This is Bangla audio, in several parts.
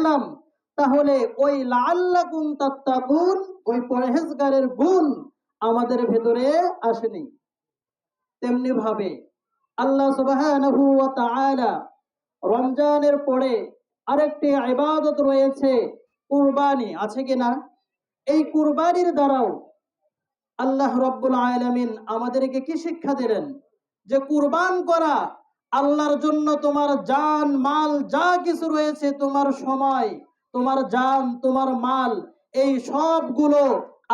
করলাম, তাহলে ওই লাআল্লাকুম তাত্তাকুন, ওই পরহেজগারের গুণ আমাদের ভেতরে আসেনি। তেমনি ভাবে আল্লাহ সুবহানাহু ওয়া তাআলা রমজানের পরে আরেকটি ইবাদত রয়েছে, কুরবানি, আছে কিনা? এই কুরবানির দ্বারাও আল্লাহ রাব্বুল আলামিন আমাদেরকে কি শিক্ষা দিলেন? যে কুরবান করা, আল্লাহর জন্য তোমার জান মাল যা কিছু রয়েছে, তোমার সময়, তোমার জান, তোমার মাল, এই সবগুলো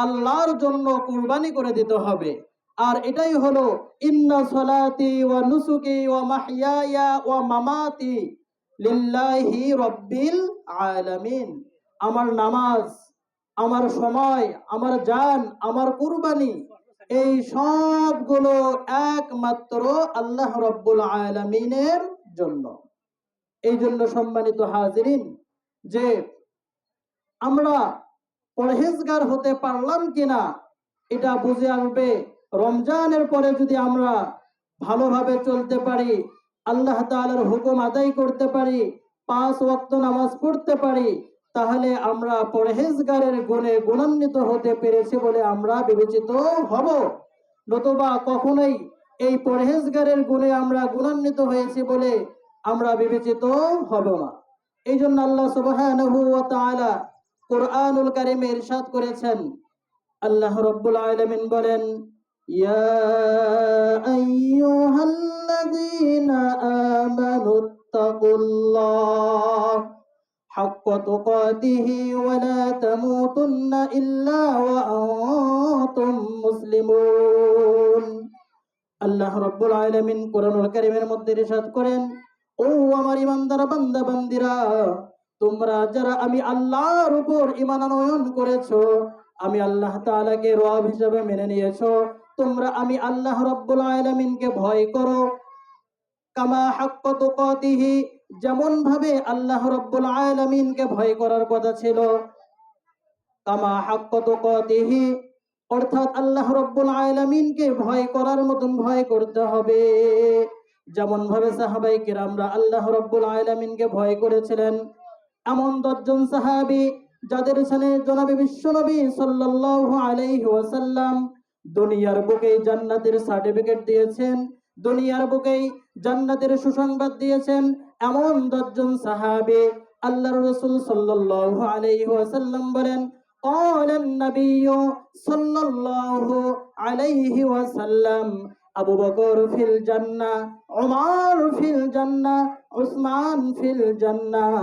আল্লাহর জন্য কুরবানি করে দিতে হবে। আর এটাই হলো ইন্না সলাতি ওয়া নুসুকি ওয়া মাহইয়ায়া ওয়া মামাতি লিল্লাহি রাব্বিল আলামিন। আমার নামাজ, আমার সময়, আমার জান, আমার কুরবানি, এই সবগুলো একমাত্র আল্লাহ রাব্বুল আলামিনের জন্য। এই জন্য সম্মানিত হাজিরিন, যে আমরা পরহেজগার হতে পারলাম কিনা এটা বুঝে আসবে রমজানের পরে যদি আমরা ভালোভাবে চলতে পারি, আল্লাহ তাআলার হুকুম আদায় করতে পারি, 5 ওয়াক্ত নামাজ পড়তে পারি, তাহলে আমরা পরহেজগারের গুণে গুণান্বিত হতে পেরেছি বলে আমরা বিবেচিত হব। নতুবা কখনোই এই পরহেজগারের গুণে আমরা গুণান্বিত হয়েছি বলে আমরা বিবেচিত হব না। এই জন্য আল্লাহ সুবহানাহু ওয়া তাআলা কুরআনুল কারীমে ইরশাদ করেছেন, আল্লাহ রাব্বুল আলামিন বলেন, ইয়া আইয়ুহাল্লাযীনা আমানুত্তাকুল্লাহ হাক্কা তুকাতিহি ওয়া লা তামুতুন্না ইল্লা ওয়া আনতুম মুসলিমুন। আল্লাহ রাব্বুল আলামিন কুরআনুল কারীমের মধ্যে ইরশাদ করেন, ও আমার ঈমানদার বান্দা বান্দিরা, তোমরা যারা আমি আল্লাহর উপর ঈমান আনয়ন করেছো, আমি আল্লাহ তাআলাকে রব হিসেবে মেনে নিয়েছো, তোমরা আমি আল্লাহ রাব্বুল আলামিনকে ভয় করো। কামা হাক্কা তুকাতিহি, যেমন ভাবে আল্লাহ রাব্বুল আলামিনকে ভয় করার কথা ছিল, কামা হাক্কা তুকাতিহি, অর্থাৎ আল্লাহ রাব্বুল আলামিনকে ভয় করার মতন ভয় করতে হবে। যেমন ভাবে সাহাবায়ে কিরামরা আল্লাহ রাব্বুল আলামিনকে ভয় করেছিলেন, এমন 10 জন সাহাবী যাদের সামনে জনাবে বিশ্বনবী সাল্লাল্লাহু আলাইহি ওয়াসাল্লাম দুনিয়ার বুকে জান্নাতের সার্টিফিকেট দিয়েছেন, দুনিয়ার বুকে জান্নাতের সুসংবাদ দিয়েছেন, এমন 10 জন সাহাবী আল্লাহর রাসূল সাল্লাল্লাহু আলাইহি ওয়াসাল্লাম বলেন, ক্বালান নবিয়্যু সাল্লাল্লাহু আলাইহি ওয়াসাল্লাম আবু বকর ফিল জান্নাহ, উমর ফিল জান্নাহ, উসমান ফিল জান্নাহ,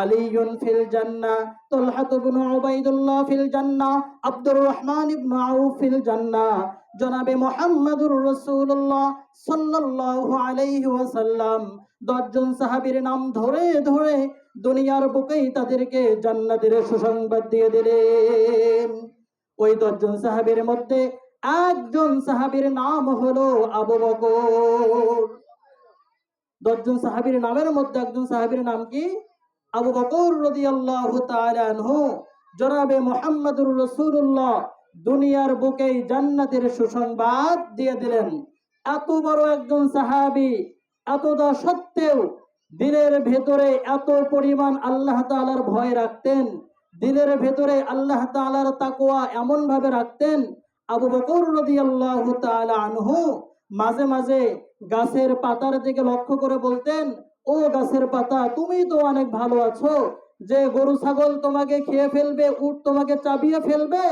আলিয়ুন ফিল জান্নাহ, তালহা ইবনে উবাইদুল্লাহ ফিল জান্নাহ, আব্দুর রহমান ইবনে আউফ ফিল জান্নাহ। জনাবে মুহাম্মদুর রাসূলুল্লাহ সাল্লাল্লাহু আলাইহি ওয়াসাল্লাম 10 জন সাহাবীর নাম ধরে ধরে দুনিয়ার বুকেই তাদেরকে জান্নাতের সুসংবাদ দিয়ে দিলেন। ওই 10 জন সাহাবীর মধ্যে একজন সাহাবীর নাম হলো আবু বকর। 10 জন সাহাবীর নামের মধ্যে একজন সাহাবীর নাম কি? আবু বকর রাদিয়াল্লাহু তাআলা আনহু। জনাবে মুহাম্মদুর রাসূলুল্লাহ দুনিয়ার বুকে জান্নাতের সুসংবাদ দিয়ে দিলেন। এত বড় একজন সাহাবী, এতটা সত্ত্বেও দিলের ভেতরে এত পরিমাণ আল্লাহ তাআলার ভয় রাখতেন, দিলের ভেতরে আল্লাহ তাআলার তাকওয়া এমন ভাবে রাখতেন। আবু বকর রাদিয়াল্লাহু তাআলা আনহু মাঝে মাঝে গাছের পাতার দিকে লক্ষ্য করে বলতেন, ও গাছের পাতা, তুমি তো অনেক ভালো আছো, যে গরু ছাগল তোমাকে খেয়ে ফেলবে, উট তোমাকে চাবিয়ে ফেলবে,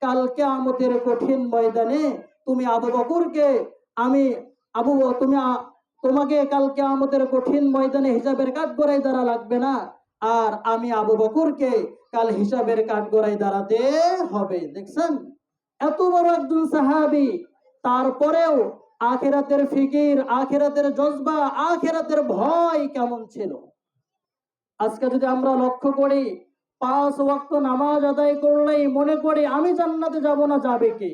কাল কিয়ামতের কঠিন ময়দানে তুমি আবু বকরকে আমি আবু তুমি তোমাকে কাল কিয়ামতের কঠিন ময়দানে হিসাবের কাঠগড়ায় দাঁড়া লাগবে না, আর আমি আবু বকরকে কাল হিসাবের কাঠগড়ায় দাঁড়াতে হবে। দেখছেন, এত বড় একজন সাহাবী, তারপরেও আখিরাতের ফিকির, আখিরাতের জজবা, আখিরাতের ভয় কেমন ছিল। আজকে যদি আমরা লক্ষ্য করি, 5 ওয়াক্ত নামাজ আদায় করলেই মনে করি আমি জান্নাতে যাব না, যাবে কে?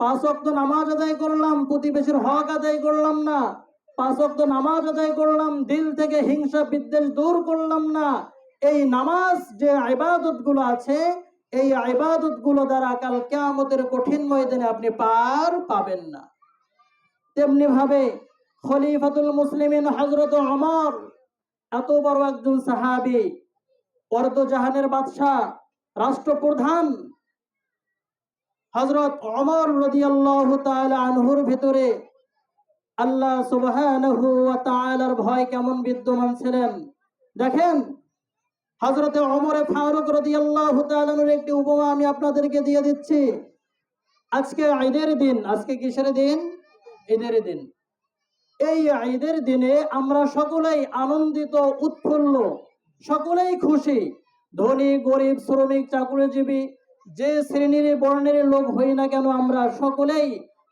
5 ওয়াক্ত নামাজ আদায় করলাম, প্রতিবেশীর হক আদায় করলাম না। 5 ওয়াক্ত নামাজ আদায় করলাম, দিল থেকে হিংসা বিদ্বেষ দূর করলাম না। এই নামাজ যে ইবাদত গুলো আছে, এই ইবাদত গুলো দ্বারা কাল কিয়ামতের কঠিন ময়দানে আপনি পার পাবেন না। তেমনি ভাবে খলিফাতুল মুসলিমিন হযরত ওমর, এত বড় একজন সাহাবী, অর্ধজাহানের বাদশাহ, রাষ্ট্রপ্রধান হযরত ওমর রাদিয়াল্লাহু তাআলা আনহুর ভিতরে আল্লাহ সুবহানাহু ওয়া তাআলার ভয় কেমন বিদ্যমান ছিলেন। দেখেন, হযরতে ওমর ফারুক রাদিয়াল্লাহু তাআলা আনহুর একটি উপমা আমি আপনাদেরকে দিয়ে দিচ্ছি। আজকে ঈদের দিন, আজকে কিসের দিন? ঈদের দিন। এই ঈদের দিনে আমরা সকলেই আনন্দিত, উৎফুল্ল, সকলেই খুশি। ধনী, গরিব, শ্রমিক, চাকরিজীবী, যে শ্রেণীর বর্ণের লোক হই না কেন, আমরা সকলেই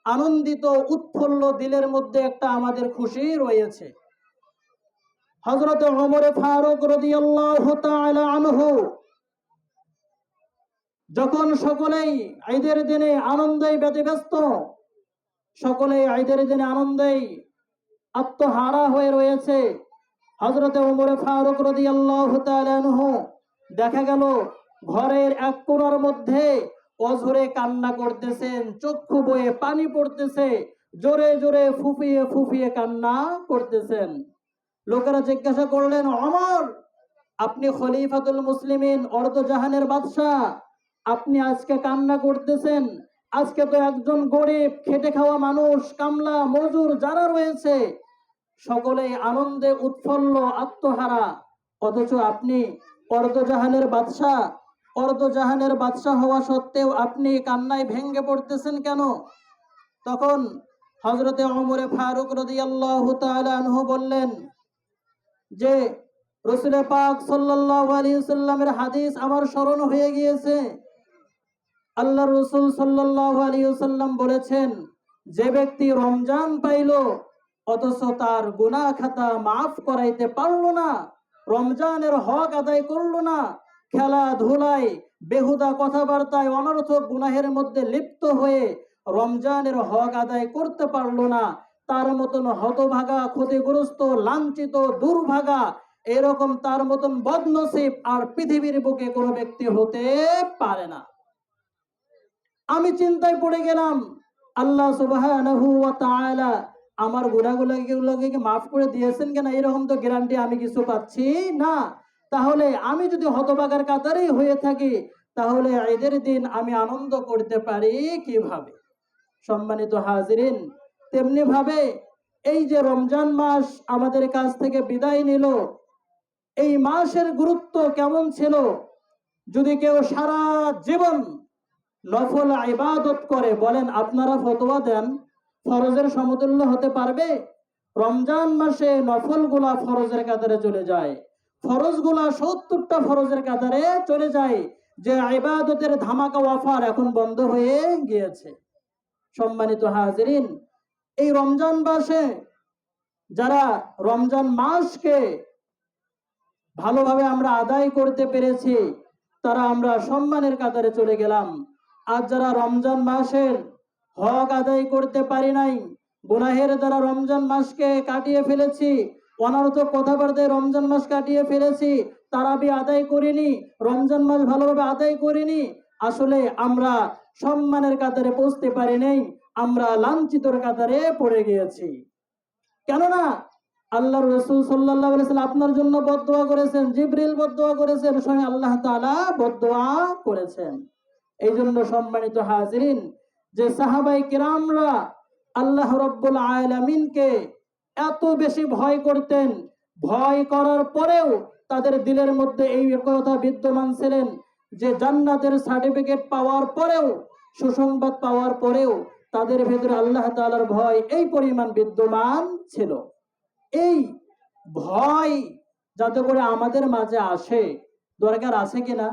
আনন্দিত, উৎফুল্ল, দিলের মধ্যে একটা আমাদের খুশি রয়েছে। হযরত ওমর ফারুক রাদিয়াল্লাহু তাআলা আনহু যখন সকলেই ঈদের দিনে আনন্দে ব্যতিব্যস্ত, সকলেই ঈদের দিনে আনন্দেই আত্মহারা হয়ে রয়েছে, হযরত ওমর ফারুক রাদিয়াল্লাহু তাআলা আনহু দেখা গেল ঘরের এক কোণার মধ্যে অঝরে কান্না করতেছেন, চক্ষু বয়ে পানি পড়তেছে, জোরে জোরে ফুফিয়ে ফুফিয়ে কান্না করতেছেন। লোকেরা জিজ্ঞাসা করলেন, ওমর, আপনি খলিফাতুল মুসলিমিন, অর্ধজাহানের বাদশাহ, আপনি আজকে কান্না করতেছেন? আজকে তো একজন গরিব খেটে খাওয়া মানুষ, কামলা মজুর যারা রয়েছে, সকলেই আনন্দে উৎফুল্ল, আত্মহারা, অথচ আপনি অর্ধজাহানের বাদশাহ, অর্ধজাহানের বাদশাহ হওয়া সত্ত্বেও আপনি কান্নায় ভেঙে পড়তেছেন কেন? তখন হযরতে ওমর ফারুক রাদিয়াল্লাহু তাআলা আনহু বললেন যে, রাসূল পাক সাল্লাল্লাহু আলাইহি ওয়াসাল্লামের হাদিস আমার স্মরণ হয়ে গিয়েছে। আল্লাহর রাসূল সাল্লাল্লাহু আলাইহি ওয়াসাল্লাম বলেছেন, যে ব্যক্তি রমজান পাইল অথচ তার গুনাহ খাতা মাফ করাইতে পারলো না, রমজানের হক আদায় করলো না, খেলাধুলায়, বেহুদা কথাবার্তায়, অনর্থক গুনাহের মধ্যে লিপ্ত হয়ে রমজানের হক আদায় করতে পারলো না, তার মতন হতভাগা, ক্ষতিগ্রস্ত, লাঞ্ছিত, দুর্ভাগা, এরকম তার মতন বদনসিব আর পৃথিবীর বুকে কোনো ব্যক্তি হতে পারে না। আমি চিন্তায় পড়ে গেলাম, আল্লাহ সুবহানাহু ওয়া তাআলা আমার গুনাহগুলোকে মাফ করে দিয়েছেন কিনা, এরকম তো গ্যারান্টি আমি কিছু পাচ্ছি না। তাহলে আমি যদি হতভাগার কাতারেই হয়ে থাকি, তাহলে ঈদের দিন আমি আনন্দ করতে পারি কিভাবে? সম্মানিত হাজিরিন, তেমনি ভাবে এই যে রমজান মাস আমাদের কাছ থেকে বিদায় নিল, এই মাসের গুরুত্ব কেমন ছিল? যদি কেউ সারা জীবন নফল ইবাদত করে, বলেন আপনারা ফতোয়া দেন, ফরজের সমতুল্য হতে পারবে? রমজান মাসে নফলগুলা ফরজের কাতারে চলে যায়, ফরজগুলা 70টা ফরজের কাতারে চলে যায়, যে ইবাদতের ধামাকা অফার এখন বন্ধ হয়ে গিয়েছে। সম্মানিত হাজিরিন, এই রমজান মাসে যারা রমজান মাসকে ভালোভাবে আমরা আদায় করতে পেরেছি, তারা আমরা সম্মানের কাতারে চলে গেলাম। আর যারা রমজান মাসের হক আদায় করতে পারি নাই, গুনাহের দ্বারা রমজান মাসকে কাটিয়ে ফেলেছি, অনর্থক কথাবার্তায় রমজান মাস কাটিয়ে ফেলেছি, তারাবি আদায় করিনি, রমজান মাস ভালোভাবে আদায় করিনি, আসলে আমরা সম্মানের কাতারে পৌঁছতে পারি নাই, আমরা লাঞ্ছিতর কাতারে পড়ে গিয়েছি। কেননা আল্লাহর রাসূল সাল্লাল্লাহু আলাইহি ওয়াসাল্লাম আপনার জন্য বদদোয়া করেছেন, জিবরিল বদদোয়া করেছেন, স্বয়ং আল্লাহ তাআলা বদদোয়া করেছেন। এই জন্য সম্মানিত হাজিরিন, যে সাহাবায়ে কিরামরা আল্লাহ রাব্বুল আলামিনকে এত বেশি ভয় করতেন, ভয় করার পরেও তাদের দিলের মধ্যে এই কথা বিদ্যমান ছিলেন যে জান্নাতের সার্টিফিকেট পাওয়ার পরেও, সুসংবাদ পাওয়ার পরেও তাদের ভেতরে আল্লাহ তাআলার ভয় এই পরিমাণ বিদ্যমান ছিল। এই ভয় যাতে করে আমাদের মাঝে আসে, দরকার আছে কিনা?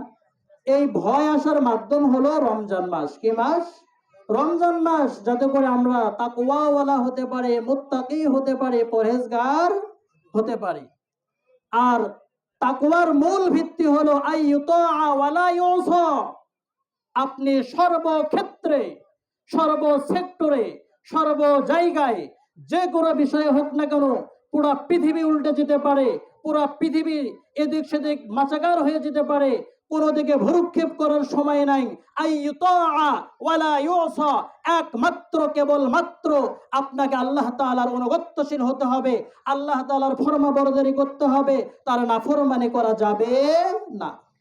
এই ভয় আসার মাধ্যম হলো রমজান মাস। কি মাস? রমজান মাস, যাতে করে আমরা তাকওয়াওয়ালা হতে পারে, মুত্তাকি হতে পারে, পরহেজগার হতে পারে। আর তাকওয়ার মূল ভিত্তি হলো আইয়ুতা ওয়ালা ইউসা। আপনি সর্বক্ষেত্রে, সর্ব সেক্টরে, সর্ব জায়গায়, যে কোনো বিষয়ে হোক না কেন, পুরা পৃথিবী উল্টে যেতে পারে, পুরা পৃথিবী এদিক সেদিক মাচাগার হয়ে যেতে পারে, কোনো দিকে ভ্রুক্ষেপ করার সময় নাই। আইয়ুতাআ ওয়ালা ইউসা, একমাত্র কেবলমাত্র আপনাকে আল্লাহ তাআলার অনুগত্যশীল হতে হবে, আল্লাহ তাআলার ফরমাবরদারি করতে হবে, তার নাফরমানি করা যাবে না।